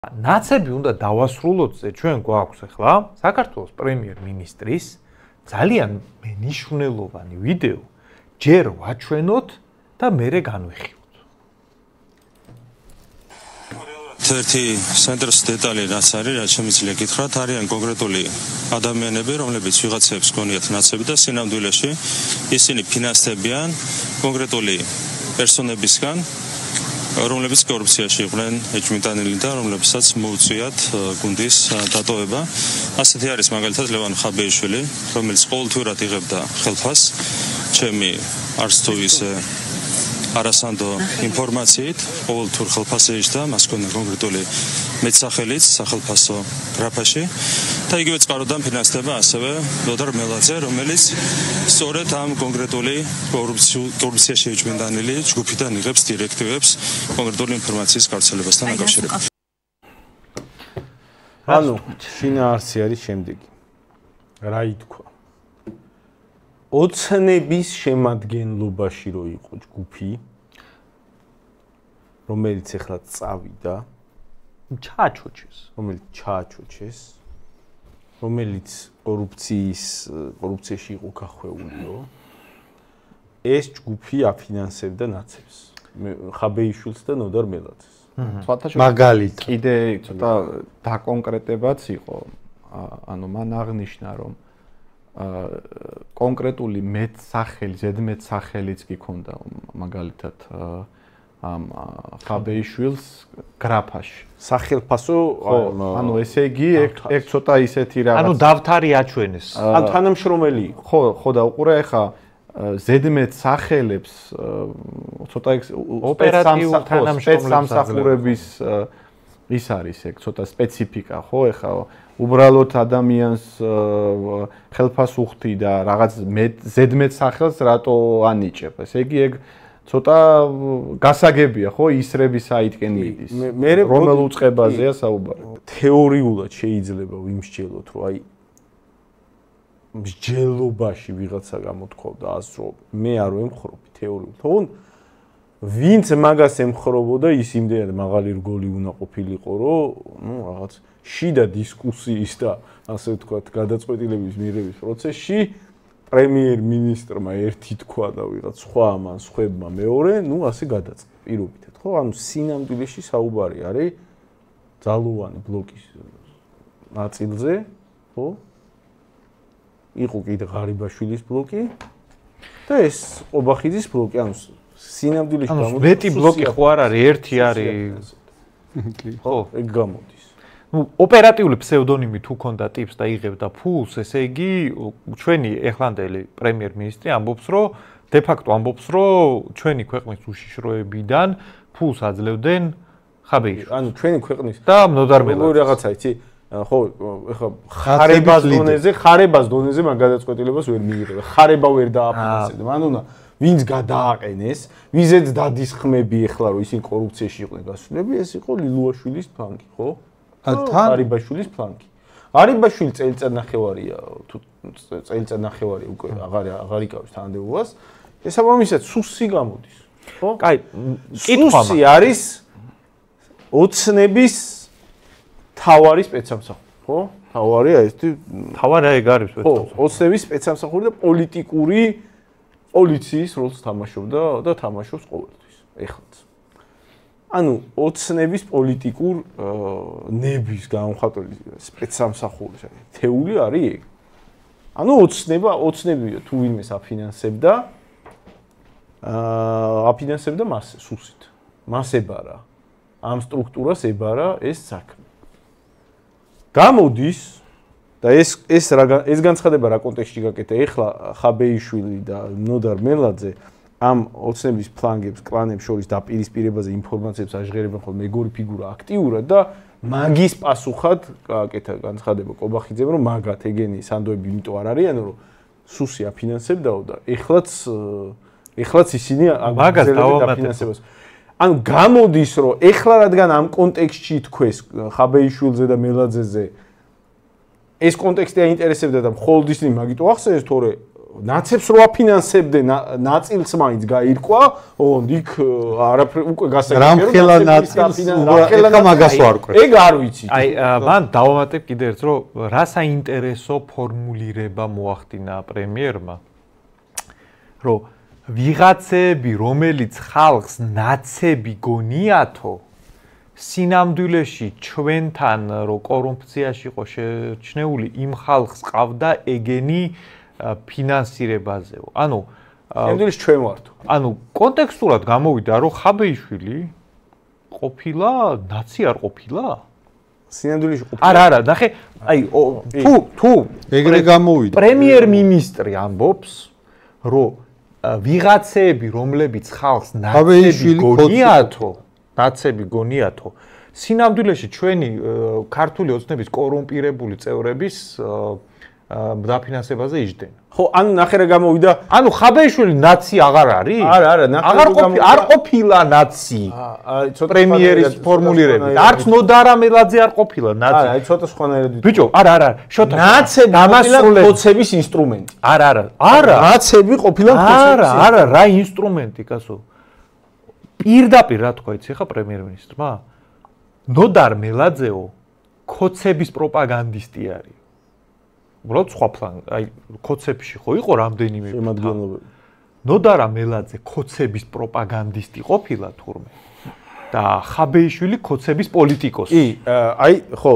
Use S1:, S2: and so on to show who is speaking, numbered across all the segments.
S1: ნაცები უნდა დავასრულოთ ჩვენ გვაქვს ახლა საქართველოს პრემიერ-მინისტრის ძალიან მნიშვნელოვანი ვიდეო ჯერ ვაჩვენოთ და მერე განვიხილოთ.
S2: ერთი ცენტრის დეტალი რაც არის, რაც შემიძლია გითხრათ, არიან კონკრეტული ადამიანები, რომლებიც ვიღაცებს გონიათ ნაცები და სინამდვილეში ისინი ფინანსდებიან კონკრეტული პერსონებისგან, რომლებიც კორუფციაში იყვნენ ეჭვმიტანილი და რომლებსაც მოუწიათ გუნდის დატოვება. ასეთი არის მაგალითად ლევან ხაბეიშვილი, რომელიც ყოველთვიურად იღებდა ხელფასს, ჩემი არც თუ ისე არასანდო ინფორმაციით, ყოველთვიურ ხელფასს ეჭდა, მას ჰქონდა კონკრეტული მეტსახელიც სახელფასო გრაფაში და იგივე წყაროდან ფინანსდება ასევე ლოდარ მელაძე, რომელიც სწორედ ამ კონკრეტული კორუფციაში ეჭვმიტანილი ჯგუფიდან იღებს დირექტივებს კონკრეტული ინფორმაციის გავრცელებასთან დაკავშირებით.
S3: ანუ შინაარსი არის შემდეგი. რა ითქვა? ოცნების შემადგენლობაში რო იყო ჯგუფი, რომელიც ახლა წავიდა, ჩააჩოჩეს, რომელიც კორუფციაში იყო გახვეულიო, ეს ჯგუფი აფინანსებდა ნაცებს. ხაბეიშვილს და ნოდარ მელაძეს.
S4: მაგალითად კიდე ცოტა დაკონკრეტებაც იყო. ანუ მან აღნიშნა, რომ კონკრეტული მეტსახელი, ზედმეტსახელიც კი ქონდა მაგალითად ამ ხაბეიშვილს გრაფაში.
S3: სახელფასო,
S4: ანუ ესე იგი ეგ ცოტა ისეთი რაღაც.
S1: ანუ დავთარი აჩვენეს.
S3: ან თანამშრომელი.
S4: ხო და უყურე ახლა ზედმეტსახელებს ცოტა ეგ
S1: ოპერატიულ
S4: სპეცსამსახურების ის არის ეგ ცოტა სპეციფიკა, ხო? ახლა უბრალოდ ადამიანს ხელფას უხდი და რაღაც ზედმეტსახელს რატო ანიჭებ? ესე იგი ეგ ცოტა გასაგებია, ხო? ისრების საიტკენ მიდის. რომელ უწყებაზეა საუბარი?
S3: თეორიულად შეიძლება ვიმსჯელოთ, რომ აი მსჯელობაში ვიღაცა გამოთქვავდა ას, რომ მე არ ვემხრობი თეორიულად. თქო, ვინც მაგას ემხრობოდა, ის იმდენად მაღალი რგოლი უნდა ყოფილიყო, რომ ნუ რაღაც შიდა დისკუსიის და ასე ვთქვათ, გადაწყვეტილების მიღების პროცესში პრემიერ-მინისტრმა ერთი თქვა და ვიღაც სხვა ამან სხვებმა მეორე, ნუ ასე გადაწყდა პირობითად, ხო? ანუ სინამდვილეში საუბარი არის ძალოვანი ბლოკის ნაწილზე, ხო? იყო კიდე ღარიბაშვილის ბლოკი და ეს ობახიძის ბლოკი, ანუ სინამდვილეში გამოდის.
S1: მეტი ბლოკი ხო არ არის, ერთი არის.
S3: ხო, ეგ გამოდის.
S1: ნუ ოპერატიული ფსევდონიმი თუ ქონდა ტიპს და იღებდა ფულს, ესე იგი ჩვენი ეხლანდელი პრემიერ-მინისტრი ამბობს, რომ დე-ფაქტო ამბობს, რომ ჩვენი ქვეყნის უშიშროებიდან ფულს აძლევდნენ ხაბეიშვილს.
S3: ანუ ჩვენი ქვეყნის
S1: და ნოდარ მელაძე.
S3: როგორ რაღაცა იცი? ხო, ეხლა ხარებას დონეზე მაგ გადაწყვეტილებას ვერ მიიღება. ხარება ვერ დააფინანსებდა. მან უნდა ვინც გადააყენეს, ვიზეც დადის ხმები ეხლა რომ ისინი კორუფციაში იყვნენ გასულები, ეს იყო ლილუაშვილის ფლანგი, ხო? ღარიბაშვილის ფლანგი. ღარიბაშვილი წელიწად ნახევარია, თუ წელიწად ნახევარი უკვე აღარ იკავებს თანამდებობას. ესაბამისად სუსი გამოდის, ხო?
S1: კაი, კითხვა
S3: სუსი არის ოცნების თავარი სპეცსამსახური, ხო? თავარი ეს
S1: თავარი ეგ არის
S3: სპეცსამსახური. ხო, ოცნების სპეცსამსახური და პოლიტიკური პოლიციის როლს თამაშობდა და თამაშობს ყოველთვის, ეხლაც. ანუ ოცნების პოლიტიკურ ნების გამხატველი სპეცსამსახურის თეული არის ეგ. ანუ ოცნებია თუ ვინმეს აფინანსებდა, აფინანსებდა მას სუსით. მას ებარა. ამ სტრუქტურას ებარა ეს საქმე. გამოდის და ეს განცხადება რა კონტექსტში გაკეთდა? ეხლა ხაბეიშვილი და ნოდარ მელაძე ამ ოცნების ფლანგებს, კლანებს შორის დაპირისპირებაზე ინფორმაციებს აჟღერებენ ხოლმე მეგორი ფიგურა აქტიურად და მაგის პასუხად გააკეთა განცხადება კობახიძემ, რომ მაგათ ეგენი სანდოები იმიტომ არ არიან, რომ სუსი აფინანსებდაო და ეხლაც ისინი
S1: მაგას დავამატებთ.
S3: ანუ გამოდის, რომ ეხლა რადგან ამ კონტექსტში თქვეს ხაბეიშვილზე და მელაძეზე ეს კონტექსტი აინტერესებდა და მხოლოდ ისინი მაგით ახსენეს, თორე ნაცებს რო აფინანსებდე ნაწილს მაინც გაირკვა, იქ არაფერი უკვე გასაგებია.
S4: რამხელა ნაწილს ეხლა მაგას ვარკვევ.
S3: ეგ არ ვიცი.
S1: აი მან დავამატებ კიდე ერთ რომ რა საინტერესო ფორმულირება მოახდინა პრემიერმა, რომ ვიღაცები, რომელიც ხალხს ნაცები გონიათო, სინამდვილეში ჩვენთან რო კორუფციაში იყო შეჩნეული, იმ ხალხს ყავდა ეგენი ფინანსირებაზეო. ანუ
S3: სინამდვილეში ჩვენ ვართ.
S1: ანუ კონტექსტურად გამოვიდა, რომ ხაბეიშვილი ყოფილა, ნაცი არ ყოფილა?
S3: სინამდვილეში ყოფილა.
S1: არა, ნახე, აი თუ
S4: ეგრე გამოვიდა.
S1: პრემიერ-მინისტრი ამბობს, რომ ვიღაცები, რომლებიც ხალხს ნაცები გონიათო, სინამდვილეში ჩვენი ქართული ოცნების კორუმპირებული წევრების დაფინანსებაზე იჯდნენ.
S3: ხო, ანუ ნახე რა გამოვიდა.
S1: ანუ ხაბეიშვილი ნაცი აღარ არის?
S3: არა,
S1: არ ყოფილა ნაცი. პრემიერის ფორმულირებით. არც ნოდარა მელაძე არ ყოფილა ნაცი.
S3: არა, აი ცოტა სხვანაირად ვიცი.
S1: ბიჭო, არა, შოთა.
S3: ნაცები ყოფილა ხოცების ინსტრუმენტი.
S1: არა.
S3: ნაცები ყოფილა ხოცების.
S1: არა, რა ინსტრუმენტი, კაცო? პირდაპირ რა თქვა იცი ხა პრემიერ-მინისტრმა? ნოდარ მელაძეო ხოცების პროპაგანდისტი არის. უბრალოდ სხვა ფლანგ, აი ხოცებში ხო იყო რამდენიმე
S3: შემადგენლობები.
S1: ნოდარა მელაძე ხოცების პროპაგანდისტი ყოფილა თურმე და ხაბეიშვილი ხოცების პოლიტიკოსი.
S3: კი, აი ხო,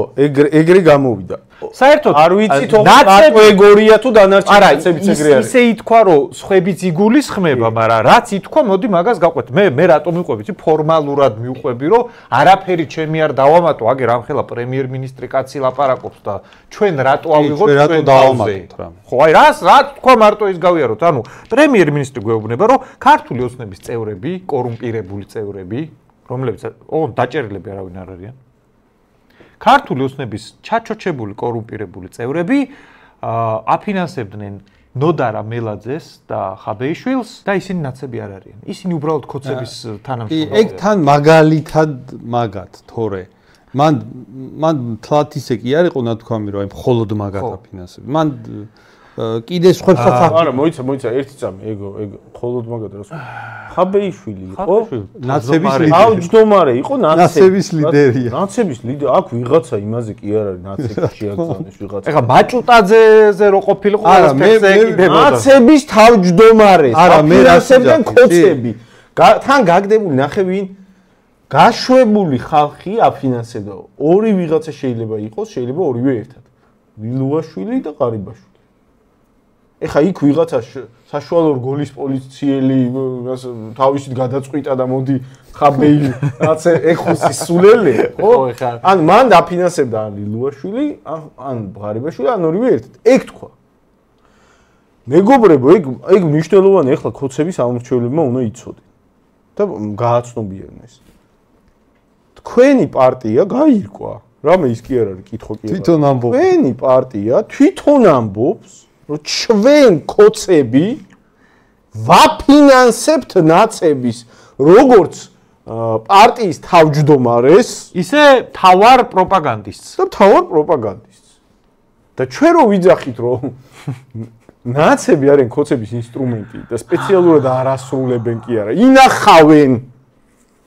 S3: ეგრე გამოვიდა.
S1: საერთოდ
S3: არ ვიცი თო კატეგორია თუ დანარჩენი ნაცებიც ეგრე არის.
S1: ისე ითქვა რომ სხვებიც იგულისხმება, მაგრამ რაც ითქვა, მოდი მაგას გავყვეთ. მე რატომ მიყვები, ფორმალურად მიყვები, რომ არაფერი ჩემი არ დავამატო, აგერ ამხელა პრემიერ-მინისტრი კაცი ლაპარაკობს და ჩვენ რატო ავიღოთ ჩვენ დავამატოთ რა. ხო, აი რა თქვა მარტო ის გავიაროთ. ანუ პრემიერ-მინისტრი გვეუბნება, რომ ქართული ოცნების წევრები, კორუმპირებული წევრები, რომლებიც დაჭერილები არავინ არ არიან. ქართული ოცნების ჩაჩოჩებული კორუმპირებული წევრები აფინანსებდნენ ნოდარა მელაძეს და ხაბეიშვილს და ისინი ნაცები არ არიან. ისინი უბრალოდ ხოცების თანამშრომლობდნენ.
S4: ეგ თან მაგალითად მაგათ, თორე მან თლათ ისე კი არ იყო ნათქვამი, რომ აი მხოლოდ მაგათ აფინანსებდნენ. მან კიდე სხვებსაც
S3: არა, მოიცა ერთი წამი, ეგ მხოლოდ მაგათ რას. ხაბეიშვილი იყო,
S4: ნაცების ლიდერი.
S3: თავმჯდომარე იყო
S4: ნაცების ლიდერია.
S3: ნაცების ლიდერი, აქ ვიღაცა იმაზე კი არ არის, ნაცები შეაგზავნეს ვიღაცა.
S1: ეხლა მაჭუტაძეზე რო ყოფილიყო, ყველასფერზე ეკიდებოდა.
S3: ნაცების თავმჯდომარე, აფინანსებდნენ ხოცები. თან გაგდებული ნახე ვინ გაშვებული ხალხი აფინანსებდა. ორი ვიღაცა შეიძლება იყოს, შეიძლება ორივე ერთად. ვილუაშვილი და ყარიბაშვილი. ეხა იქ ვიღაცა საშუალო რგოლის პოლიციელი თავისით გადაწყვიტა და მოდი ხაბეი რაც ეხოსი სულელი ხო ეხა ან მან დაფინანსებდა ან ლილუაშვილი ან ბღარიბაშვილი ან ორივე ერთად ეგ თქვა მეგობრებო ეგ მნიშვნელოვანია ეხლა ხოცების ამორჩევლებმა უნდა იცოდე და გააცნობიერონ ეს თქვენი პარტია გაირკვა რამე ის კი არ არის კითხო კი არა
S4: თვითონ ამბობს
S3: თქვენი პარტია თვითონ ამბობს რომ ჩვენ ხოცები ვაფინანსებთ ნაცების როგორც პარტიის თავმჯდომარეს
S1: ისე თავარ პროპაგანდისტს
S3: და თავარ პროპაგანდისტს და ჩვენ რო ვიძახით რომ ნაცები არიან ხოცების ინსტრუმენტი და სპეციალურად არ ასრულებენ კი არა ინახავენ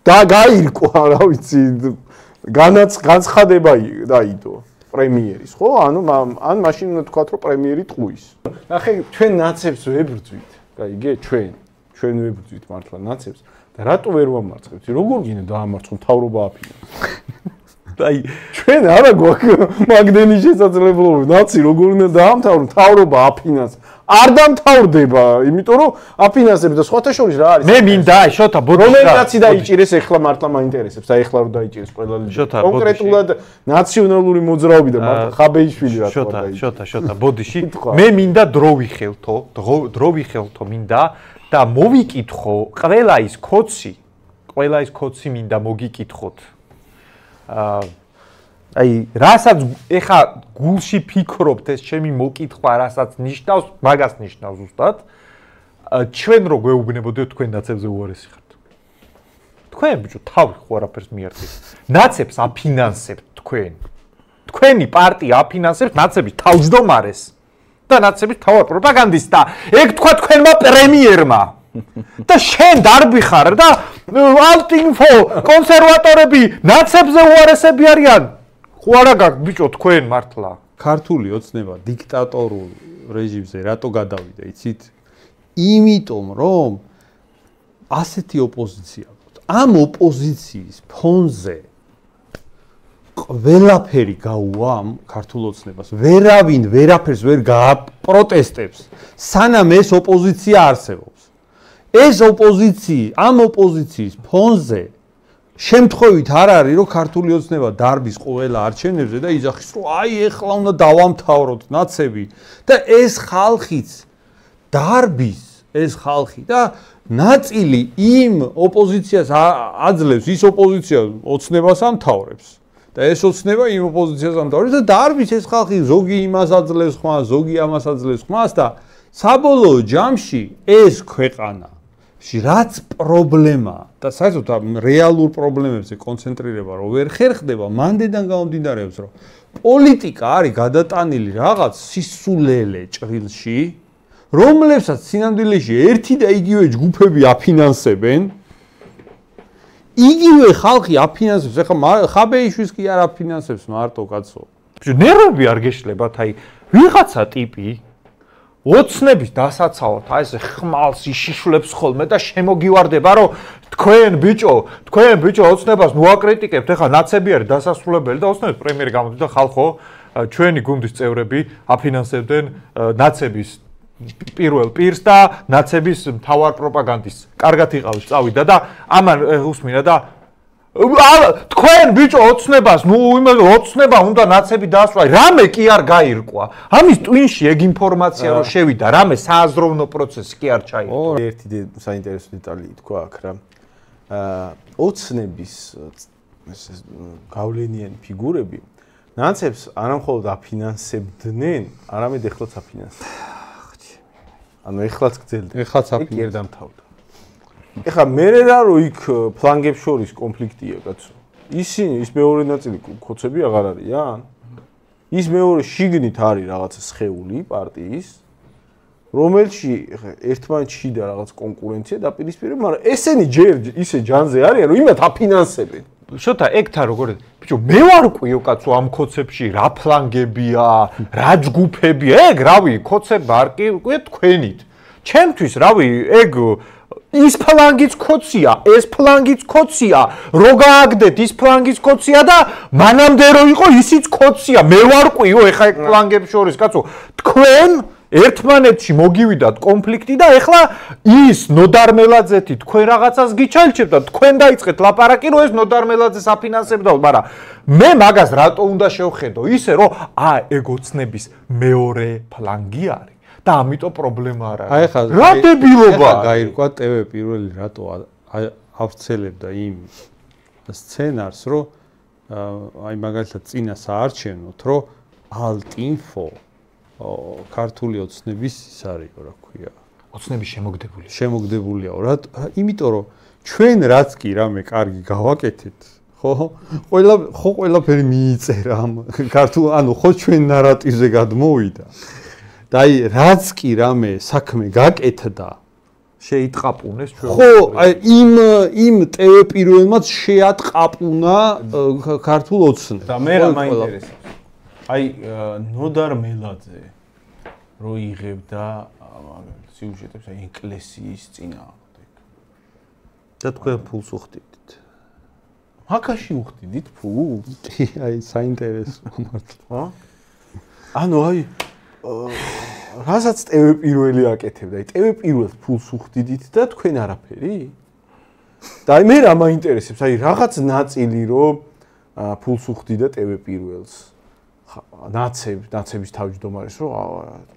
S3: და გაირკვა რა ვიცი განცხადება დაიდო პრემიერის ხო ანუ ან მაშინ უნდა თქვათ რომ პრემიერი ტყუის ნახე ჩვენ ნაცებს ვებრძვით გაიგე ჩვენ ვებრძვით მართლა ნაცებს და რატო ვერ ვამარცხებთ როგორ გინდა დაამარცხო მთავრობა აფინანსებს აი ჩვენ არა გვაქვს მაგდენი შესაძლებლობა ნაცი როგორ უნდა დაამთავრო მთავრობა აფინანსებს არ დამთავრდება იმიტომ რომ აფინანსებს და სხვათა შორის რა არის
S1: მე მინდა შოთა ბოდიშა
S3: რომელი ნაცი დაიჭირეს ეხლა მართლა მაინტერესებს აი ეხლა რომ დაიჭირეს ყველა კონკრეტულად ნაციონალური მოძრაობი და მართლა ხაბეიშვილი რა თქვა
S1: შოთა ბოდიში მე მინდა დრო ვიხელთო მინდა და მოვიკითხო ყველა ის კოცი მინდა მოგიკითხოთ აი რასაც ეხა გულში ფიქრობთ ეს ჩემი მოკითხვა რასაც ნიშნავს მაგას ნიშნავს ზუსტად ჩვენ რო გვეუბნებოდეთ თქვენ ნაცებზე უარესი ხართ თქვენ ბიჭო თავი ხო არაფერს მიართით ნაცებს აფინანსებთ თქვენი პარტია აფინანსებთ ნაცების თავმჯდომარეს და ნაცების მთავარ პროპაგანდისტა. ეგ თქვა თქვენმა პრემიერმა. და შენ დარბი ხარ და ალტინფო კონსერვატორები ნაცებზე უარესები არიან. ხო არა გაქვს ბიჭო თქვენ მართლა.
S5: ქართული ოცნება დიქტატორულ რეჟიმზე რატო გადავიდა, იცით? იმიტომ რომ ასეთი ოპოზიცია აქვს. ამ ოპოზიციის ფონზე ყველაფერი გაუვა ამ ქართულ ოცნებას. ვერავინ ვერაფერს ვერ გააპროტესტებს, სანამ ეს ოპოზიცია არსებობს. ეს ოპოზიცია, ამ ოპოზიციის ფონზე შემთხვევით არ არის, რომ ქართული ოცნება დარბის ყველა არჩევნებზე და იძახის, რომ აი ეხლა უნდა დავამთავროთ ნაცები და ეს ხალხიც დარბის, ეს ხალხი და ნაწილი იმ ოპოზიციას აძლევს, ის ოპოზიცია ოცნებას ამთავრებს. და ეს ოცნება იმ ოპოზიციას ამთავრებს და დარბის ეს ხალხი ზოგი იმას აძლევს ხმას, ზოგი ამას აძლევს ხმას და საბოლოო ჯამში ეს ქვეყანა რაც პრობლემაა და საერთოდ რეალურ პრობლემებზე კონცენტრირება რო ვერ ხერხდება, მანდედან გამომდინარეობს, რომ პოლიტიკა არის გადატანილი რაღაც სისულელე ჭრილში, რომლებსაც სინამდვილეში ერთი და იგივე ჯგუფები აფინანსებენ. იგივე ხალხი აფინანსებს, ეხლა ხაბეიშვილს კი არ აფინანსებს მარტო კაცო.
S1: ნერვები არ გეშლებათ, აი ვიღაცა ტიპი ოცნების დასაცავად, აი ეს ხმალს იშიშვლებს ხოლმე და შემოგივარდება, რომ თქვენ ბიჭო ოცნებას მოაკრიტიკებთ, ეხლა ნაცები არის დასასრულებელი და ოცნების პრემიერი გამოდიდა ხალხო, ჩვენი გუნდის წევრები აფინანსებდნენ ნაცების პირველ პირს და ნაცების მთავარ პროპაგანდისტს. კარგად იყავით, წავიდა და ამან უსმინა და თქვენ ბიჭო ოცნებას, ოცნება უნდა ნაცები დაასრულა. რამე კი არ გაირკვა. ამის ტვინში ეგ ინფორმაცია რო შევიდა, რამე სააზროვნო პროცესი კი არ ჩაირკვა.
S3: ერთი საინტერესო დეტალი თქვა აქ რა. ოცნების გავლენიანი ფიგურები ნაცებს არამხოლოდ აფინანსებდნენ, არამედ ეხლაც აფინანსებენ. ანუ ეხლაც გძელდა.
S5: ეხლაც
S3: იქ ვერ დამთავრდა. ეხლა მე რა რო იქ ფლანგებს შორის კონფლიქტია, კაცო. ისინი ის მეორე ნაწილი ქოცები აღარ არიან. ის მეორე შიგნით არის რაღაცა სხეული პარტიის, რომელში ერთმანეთს შიდა რაღაც კონკურენცია დაპირისპირება, მაგრამ ესენი ჯერ ისე ჯანზე არიან, რომ იმათ აფინანსებენ.
S1: შოთა ეგთა როგორ ბიჭო მე ვარ ყვიო კაცო ამ ქოცებში რა ფლანგებია რა ჯგუფებია ეგ რავი ქოცება არ კი ყვე თქვენით ჩემთვის რავი ეგ ის ფლანგიც ქოცია ეს ფლანგიც ქოცია რო გააგდეთ ის ფლანგიც ქოცია და მანამდე რო იყო ისიც ქოცია მე ვარ ყვიო ეხა ეგ ფლანგებს შორის კაცო თქვენ ერთმანეთში მოგივიდათ კონფლიქტი და ეხლა ის ნოდარ მელაძეთი თქვენ რაღაცას გიჩაილჩებთ და თქვენ დაიწყეთ ლაპარაკი რომ ეს ნოდარ მელაძეს აფინანსებდა მაგრამ მე მაგას რატო უნდა შევხედო ისე რომ ეგ ოცნების მეორე ფლანგი არის და ამიტომ პრობლემა არ არის
S5: აი ხა
S1: რა დებილობა
S5: გაირკვა TV პირველი რატო ავრცელებდა იმ სცენარს რომ აი მაგალითად წინა საარჩევნოთ რომ ალტინფო ქართული ოცნების ის არის რა ქვია
S1: ოცნების
S5: შემოგდებულიაო რა იმიტომ რომ ჩვენ რაც კი რამე კარგი გავაკეთეთ ხო ყველაფერი მიიწერა ამ ქართულ ანუ ხო ჩვენ ნარატივზე გადმოვიდა და აი რაც კი რამე საქმე გაკეთდა
S1: შეიტყაპუნეს ჩვენ
S5: ხო აი იმ TV პირველმაც შეატყაპუნა ქართულ ოცნებს
S3: და მე რა მაინტერესებს აი ნოდარ მელაძე რო იღებდა სიუჟეტებს აი ეკლესიის წინააღმდეგ
S5: და თქვენ ფულს უხდიდით
S3: მაგაში უხდიდით ფულს
S5: აი საინტერესო მართლა
S3: ანუ აი რასაც TV პირველი აკეთებდა აი TV პირველს ფულს უხდიდით და თქვენ არაფერი და აი მე რა მაინტერესებს აი რაღაც ნაწილი რომ ფულს უხდიდა TV პირველს ნაცების თავმჯდომარეს რომ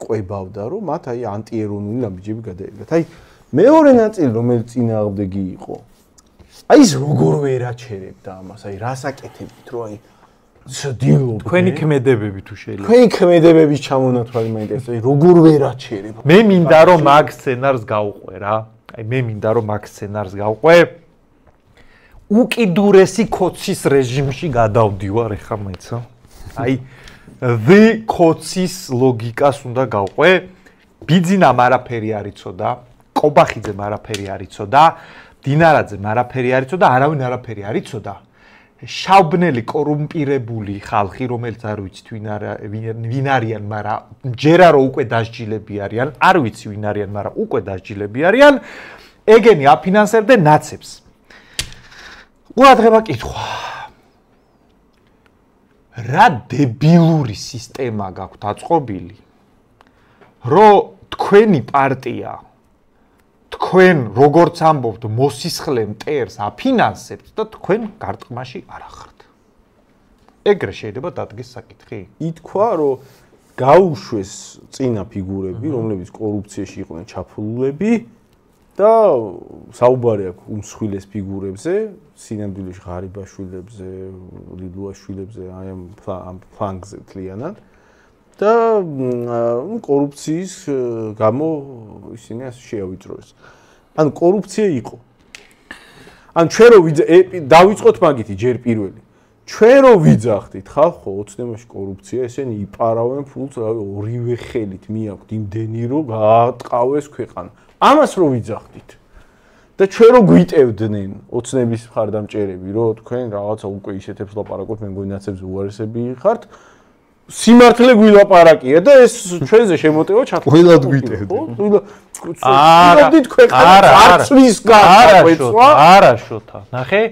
S3: ყვებავდა რომ მათ აი ანტიერონული ნაბიჯები გადაედგათ. აი მეორე ნაწილი რომელიც წინააღმდეგი იყო. აი ის როგორ ვერაჩერებდა ამას, აი რას აკეთებდით რომ აი დილობ
S1: თქვენი ქმედებები თუ შეიძლება.
S3: თქვენი ქმედებების ჩამონათვალი მაინტერესებს, აი როგორ ვერაჩერებ.
S1: მე მინდა რომ მაგ სცენარს გავყვე რა. აი მე მინდა რომ მაგ სცენარს გავყვე. უკიდურესი ქოცის რეჟიმში გადავდივარ ეხა მეცა. აი კოცის ლოგიკას უნდა გავყვე. ბიძინამ არაფერი არ იცოდა, კობახიძემ არაფერი არ იცოდა, დინარაძემ არაფერი არ იცოდა, არავინ არაფერი არ იცოდა. შავბნელი კორუმპირებული ხალხი, რომელიც არ ვიცით ვინ არიან, მაგრამ ჯერა რომ უკვე დასჯილები არიან, არ ვიცი ვინ არიან, მაგრამ უკვე დასჯილები არიან, ეგენი აფინანსებდნენ ნაცებს. ყურადღება კითხვა. რა დებილური სისტემა გაქვთ აწყობილი, რომ თქვენი პარტია თქვენ როგორც ამბობთ მოსისხლე მტერს აფინანსებთ და თქვენ გარტყმაში არ ახართ. ეგრე შეიძლება დადგეს საკითხი.
S3: ითქვა რომ გაუშვეს წინა ფიგურები, რომლებიც კორუფციაში იყვნენ ჩაფლულები და საუბარი აქვს უმსხვილეს ფიგურებზე, სინამდვილეში ღარიბაშვილებზე, ლილუაშვილებზე, აი ამ ფლანგზე თლიანად. და კორუფციის გამო ისინი ასე შეავიწროეს. ანუ კორუფცია იყო. ანუ ჩვენ რო დავიწყოთ მაგითი ჯერ პირველი. ჩვენ რო ვიძახდით ხალხო, ოცნებაში კორუფცია, ესენი იპარავენ ფულს, რავი, ორივე ხელით მიაქვთ იმდენი რომ გაატყავეს ქვეყანა. ამას რო ვიძახდით. და ჩვენ რო გვიტევდნენ ოცნების მხარდამჭერები, რომ თქვენ რაღაცა უკვე ისეთებს ლაპარაკობთ, მე მგონი ნაცებზე უარესები ხართ. სიმართლე გვილაპარაკია და ეს ჩვენზე შემოტევა ჩათვალე.
S5: ყველად გვიტევდით.
S3: არა, არცვის გააკვეცვა.
S1: არა შოთა. ნახე,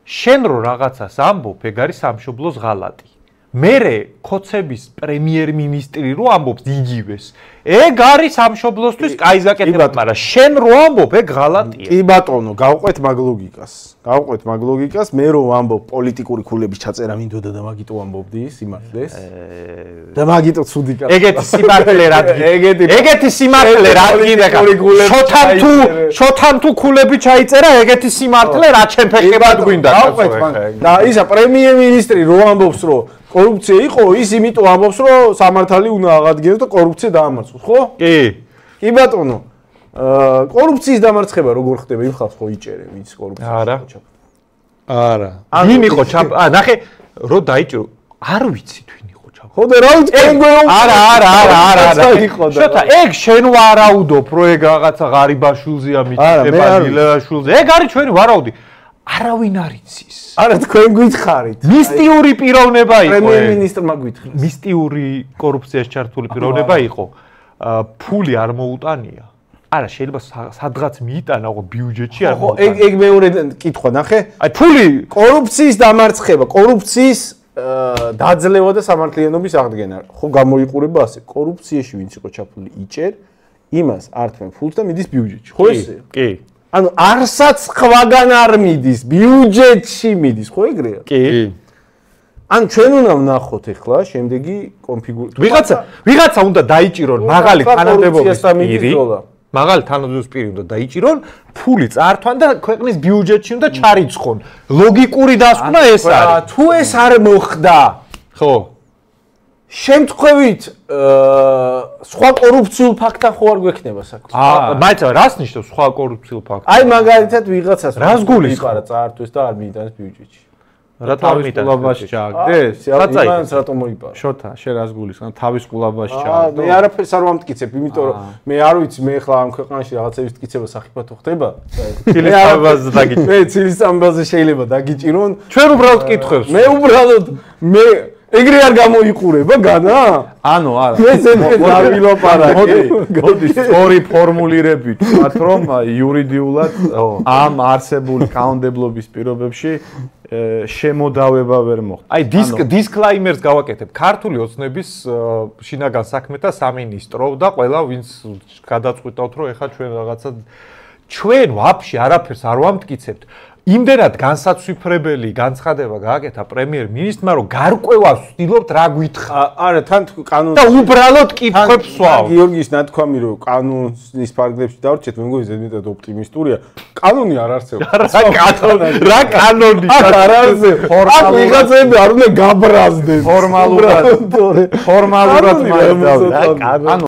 S1: შენ რო რაღაცას ამბობ, ეგ არის სამშობლოს ღალატი. მერე კოცების პრემიერ-მინისტრი რო ამბობს იგივეს. ეგ არის სამშობლოსთვის კაი ზაკეთება, მაგრამ შენ რო ამბობ, ეგ ღალატია.
S3: კი ბატონო, გავყვეთ მაგ ლოგიკას. გავყვეთ მაგ ლოგიკას, მე რო ამბობ პოლიტიკური ქულების ჩაწერა მინდოდა და მაგიტო ამბობდი სიმართლეს. და მაგიტო ცუდი კაცი.
S1: ეგეთი სიმართლე რა ეგეთი სიმართლე რა გინდა? შოთან თუ ქულები ჩაიწერა, ეგეთი სიმართლე რა ჩემ ფეხებად გვინდა?
S3: გავყვეთ მაგ. და ისა პრემიერ-მინისტრი რო ამბობს, რომ კორუფცია იყო, ის იმიტომ ამბობს, რომ სამართალი უნდა აღადგინოს და კორუფცია დაამარცხოს, ხო?
S1: კი.
S3: კი ბატონო. კორუფციის დამარცხება როგორ ხდება? იმ ხალხს ხო იჭერე, ვინც კორუფციას
S1: არა.
S5: არა.
S1: ვინ იყო ნახე, რო დაიჭრო, არ ვიცით ვინ იყო ჩაფ.
S3: ხო და რა უწყენგო?
S1: არა. შოთა, ეგ შენ ვარაუდობ, რო ეგ რაღაცა ღარიბაშვილზეა მიწება, დილაშვილზე. ეგ არის ჩვენი ვარაუდი. არავინ არ იცის.
S3: არა თქვენ გითხარით.
S1: მისტიური პიროვნება იყო.
S3: პრემიერ-მინისტრმა გითხრა.
S1: მისტიური კორუფციაში ჩართული პიროვნება იყო. ფული არ მოუტანია. არა, შეიძლება სადღაც მიიტანა, ხო ბიუჯეტში არ მოუტანა.
S3: ხო, ეგ მეორე კითხვა, ნახე.
S1: აი ფული
S3: კორუფციის დამარცხება, კორუფციის დაძლევა და სამართლიანობის აღდგენა. ხო გამოიყურება ასე. კორუფციაში ვინც იყო ჩაფლული იჭერ, იმას ართმენ ფულს და მიდის ბიუჯეტში. ხო ესე?
S1: კი.
S3: ანუ არსაც ხვაგან არ მიდის, ბიუჯეტში მიდის, ხო ეგრეა?
S1: კი.
S3: ან ჩვენ უნდა ვნახოთ ახლა შემდეგი
S1: კონფიგურაცია. ვიღაცა უნდა დაიჭირონ მაღალი თანამდებობის პირი. მაღალი თანამდებობის პირი უნდა დაიჭირონ, ფული წართვან და ქვეყნის ბიუჯეტში უნდა ჩარიცხონ. ლოგიკური დასკვნა ეს არის.
S3: თუ ეს არ მოხდა,
S1: ხო.
S3: შემთხვევით სხვა კორუფციულ ფაქტთან ხო არ გვექნება საქმე?
S1: მაინც რას ნიშნავს სხვა კორუფციულ ფაქტი?
S3: აი მაგალითად ვიღაცას
S1: რას გულისხმობ?
S3: წაართვეს და არ მიიტანეს ბიუჯეტში.
S1: რატო არ მიიტანეს?
S4: ყულაბაში ჩააგდეს?
S3: იმანს რატომ მოიპარა?
S4: შოთა, შენ რას გულისხმობ? თავის ყულაბაში ჩააგდო?
S3: მე არაფერს არ ვამტკიცებ, იმიტომ რომ მე არ ვიცი მე ახლა ამ ქვეყანაში რაღაცების მტკიცება სახიფათო ხდება.
S1: ცილისამბაზე დაგიჭირონ.
S3: მე ცილისამბაზე შეიძლება დაგიჭირონ.
S1: ჩვენ უბრალოდ კითხებს.
S3: მე უბრალოდ მე ეგრე არ გამოიყურება განა?
S4: ანუ არა.
S3: მე ზედმეტ არ ვილაპარაკე.
S4: მოდი სწორი ფორმულირებით ვთქვათ, რომ იურიდიულად ამ არსებული კანონმდებლობის პირობებში შემოდავება ვერ მოხდა.
S1: აი დისკლაიმერს გავაკეთებ. ქართული ოცნების შინაგან საქმეთა სამინისტრო და ყველა ვინც გადაწყვიტავთ, რომ ეხლა ჩვენ რაღაცა ჩვენ ვაფშე არაფერს არ ვამტკიცებთ. იმდენად განსაცვიფრებელი განცხადება გააკეთა პრემიერ-მინისტრმა, რომ გარკვევას ვცდილობთ რა გვითხრა.
S3: არა, თან კანონს
S1: და უბრალოდ კითხვებს ვსვავ.
S3: გიორგის ნათქვამი, რომ კანონის ფარგლებში დავრჩეთ, მე მგონი ზედმეტად ოპტიმისტურია. კანონი არ არსებობს.
S1: რა კანონი?
S3: არ არსებობს. აქ ვიღაცები არ უნდა გაბრაზდნენ.
S4: ფორმალურად. ანუ